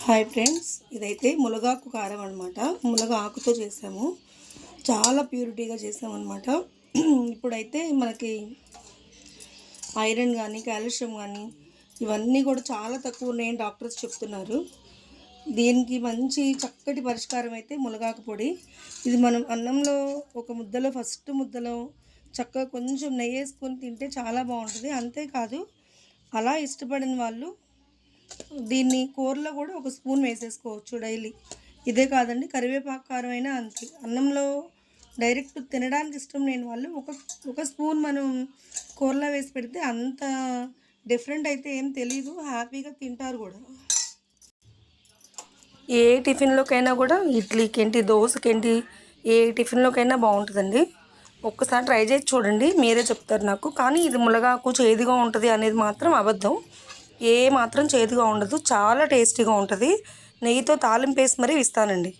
Hi friends, ఇదైతే మునగాకు కారం అనమాట. మునగ ఆకుతో చేసాము. చాలా ప్యూరిటీగా చేసామన్నమాట. ఇప్పుడైతే మనకి ఐరన్ కానీ కాల్షియం కానీ ఇవన్నీ కూడా చాలా తక్కువ ఉన్నాయని డాక్టర్స్ చెప్తున్నారు. దీనికి మంచి చక్కటి పరిష్కారం అయితే మునగాకు పొడి. ఇది మనం అన్నంలో ఒక ముద్దలో ఫస్ట్ ముద్దలో చక్కగా కొంచెం నెయ్యి వేసుకొని తింటే చాలా బాగుంటుంది. అంతేకాదు అలా ఇష్టపడిన వాళ్ళు దీన్ని కూరలో కూడా ఒక స్పూన్ వేసేసుకోవచ్చు డైలీ. ఇదే కాదండి, కరివేపాకు కారం అయినా అంతే. అన్నంలో డైరెక్ట్ తినడానికి ఇష్టం లేని వాళ్ళు ఒక స్పూన్ మనం కూరలో వేసి పెడితే అంత డిఫరెంట్ అయితే ఏం తెలీదు, హ్యాపీగా తింటారు కూడా. ఏ టిఫిన్లోకైనా కూడా, ఇడ్లీకేంటి దోశకేంటి ఏ టిఫిన్లోకైనా బాగుంటుందండి. ఒక్కసారి ట్రై చేసి చూడండి, మీరే చెప్తారు నాకు. కానీ ఇది మునగాకు చేదుగా ఉంటుంది అనేది మాత్రం అబద్ధం. ఏ మాత్రం చేదుగా ఉండదు, చాలా టేస్టీగా ఉంటుంది. నెయ్యితో తాలింపు వేసి మరీ ఇస్తానండి.